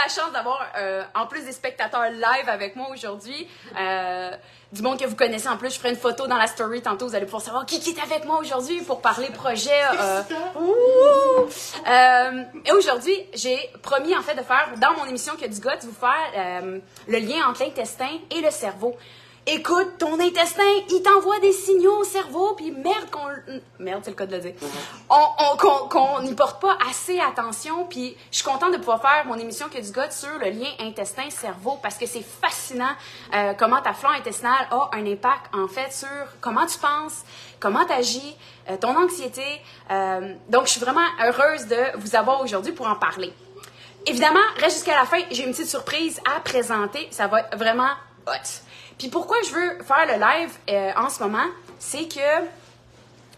la chance d'avoir, en plus des spectateurs live avec moi aujourd'hui, du monde que vous connaissez. En plus, je ferai une photo dans la story tantôt. Vous allez pouvoir savoir qui est avec moi aujourd'hui pour parler projet. Et aujourd'hui, j'ai promis en fait de faire, dans mon émission Que du Got, de vous faire le lien entre l'intestin et le cerveau. Écoute, ton intestin, il t'envoie des signaux au cerveau, puis merde, c'est le cas de le dire. Qu'on n'y porte pas assez attention, puis je suis contente de pouvoir faire mon émission Que du Got sur le lien intestin-cerveau, parce que c'est fascinant comment ta flore intestinale a un impact, en fait, sur comment tu penses, comment tu agis, ton anxiété. Donc, je suis vraiment heureuse de vous avoir aujourd'hui pour en parler. Évidemment, reste jusqu'à la fin, j'ai une petite surprise à présenter. Ça va être vraiment hot. Puis pourquoi je veux faire le live en ce moment, c'est que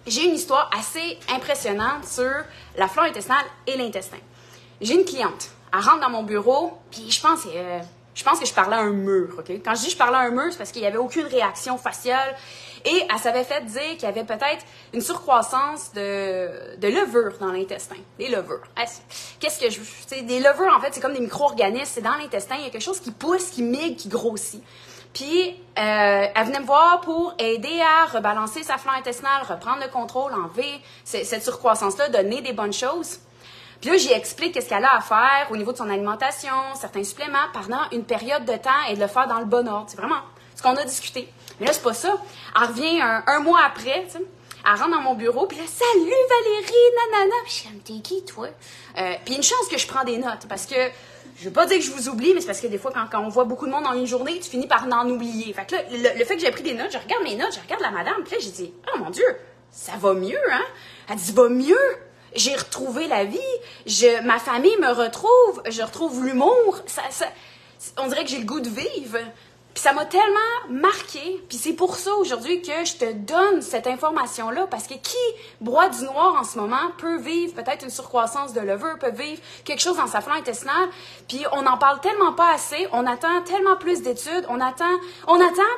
j'ai une histoire assez impressionnante sur la flore intestinale et l'intestin. J'ai une cliente, elle rentre dans mon bureau, puis je pense que je parlais à un mur, OK? Quand je dis je parlais à un mur, c'est parce qu'il n'y avait aucune réaction faciale et elle s'avait fait dire qu'il y avait peut-être une surcroissance de levures dans l'intestin. Des levures. Qu'est-ce que je veux? Des levures, en fait, c'est comme des micro-organismes, c'est dans l'intestin, il y a quelque chose qui pousse, qui migre, qui grossit. Puis, elle venait me voir pour aider à rebalancer sa flore intestinale, reprendre le contrôle, enlever cette surcroissance-là, donner des bonnes choses. Puis là, j'y explique qu'est-ce qu'elle a à faire au niveau de son alimentation, certains suppléments, pendant une période de temps et de le faire dans le bon ordre. C'est vraiment ce qu'on a discuté. Mais là, c'est pas ça. Elle revient un mois après, tu sais. Elle rentre dans mon bureau, puis là, « Salut Valérie, nanana! » Puis je suis comme, « T'es qui, toi? » Puis une chance que je prends des notes, parce que je veux pas dire que je vous oublie, mais c'est parce que des fois, quand on voit beaucoup de monde dans une journée, tu finis par en oublier. Fait que là, le fait que j'ai pris des notes, je regarde mes notes, je regarde la madame, puis là, j'ai dit, « Oh mon Dieu, ça va mieux, hein? » Elle dit, « Va mieux! J'ai retrouvé la vie, ma famille me retrouve, je retrouve l'humour, on dirait que j'ai le goût de vivre. » Puis ça m'a tellement marqué, puis c'est pour ça aujourd'hui que je te donne cette information-là, parce que qui broie du noir en ce moment peut vivre peut-être une surcroissance de levure, peut vivre quelque chose dans sa flore intestinale, puis on n'en parle tellement pas assez, on attend tellement plus d'études, on attend,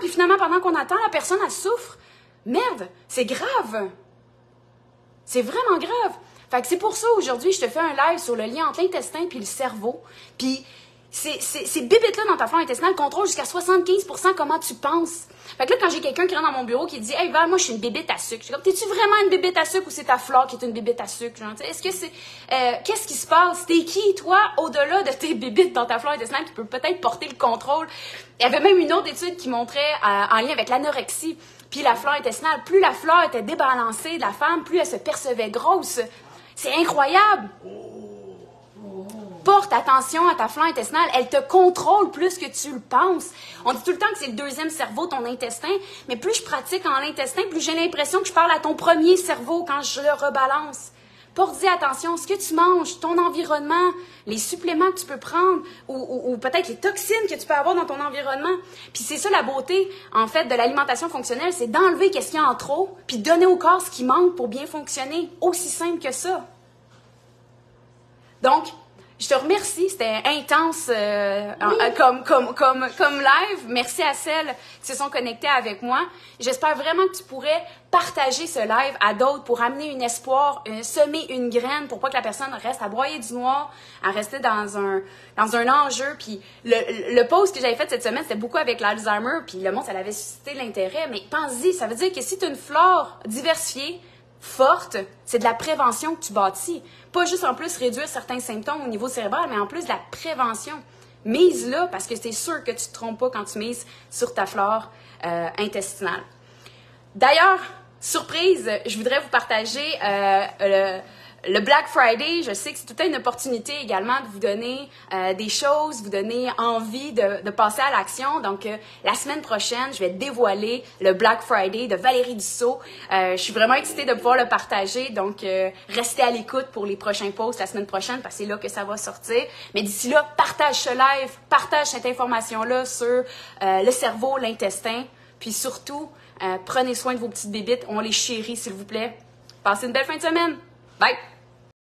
puis finalement pendant qu'on attend, la personne elle souffre. Merde, c'est grave. C'est vraiment grave. Fait que c'est pour ça aujourd'hui, je te fais un live sur le lien entre l'intestin puis le cerveau, puis ces bibites-là dans ta flore intestinale contrôlent jusqu'à 75% comment tu penses. Fait que là, quand j'ai quelqu'un qui rentre dans mon bureau qui dit « Hey Val, moi je suis une bibite à sucre », je suis comme « T'es-tu vraiment une bibite à sucre ou c'est ta flore qui est une bibite à sucre? » Est-ce que c'est... qu'est-ce qui se passe? T'es qui, toi, au-delà de tes bibites dans ta flore intestinale qui peut peut-être porter le contrôle? Il y avait même une autre étude qui montrait, en lien avec l'anorexie, puis la flore intestinale, plus la flore était débalancée de la femme, plus elle se percevait grosse. C'est incroyable! Porte attention à ta flore intestinale, elle te contrôle plus que tu le penses. On dit tout le temps que c'est le deuxième cerveau, ton intestin, mais plus je pratique en l'intestin, plus j'ai l'impression que je parle à ton premier cerveau quand je le rebalance. Porte-y attention, ce que tu manges, ton environnement, les suppléments que tu peux prendre, ou peut-être les toxines que tu peux avoir dans ton environnement. Puis c'est ça la beauté, en fait, de l'alimentation fonctionnelle, c'est d'enlever qu'est-ce qu'il y a en trop, puis donner au corps ce qui manque pour bien fonctionner. Aussi simple que ça. Donc, je te remercie, c'était intense comme live. Merci à celles qui se sont connectées avec moi. J'espère vraiment que tu pourrais partager ce live à d'autres pour amener un espoir, semer une graine pour pas que la personne reste à broyer du noir, à rester dans un enjeu. Puis le post que j'avais fait cette semaine, c'était beaucoup avec l'Alzheimer, puis le monde, ça avait suscité l'intérêt. Mais pense-y, ça veut dire que si tu as une flore diversifiée, forte, c'est de la prévention que tu bâtis. Pas juste en plus réduire certains symptômes au niveau cérébral, mais en plus de la prévention. Mise là, parce que c'est sûr que tu ne te trompes pas quand tu mises sur ta flore intestinale. D'ailleurs, surprise, je voudrais vous partager le Black Friday. Je sais que c'est toute une opportunité également de vous donner des choses, vous donner envie de passer à l'action. Donc, la semaine prochaine, je vais dévoiler le Black Friday de Valérie Dussault. Je suis vraiment excitée de pouvoir le partager. Donc, restez à l'écoute pour les prochains posts la semaine prochaine parce que c'est là que ça va sortir. Mais d'ici là, partage ce live, partage cette information-là sur le cerveau, l'intestin. Puis surtout, prenez soin de vos petites bébites. On les chérit, s'il vous plaît. Passez une belle fin de semaine. Bye!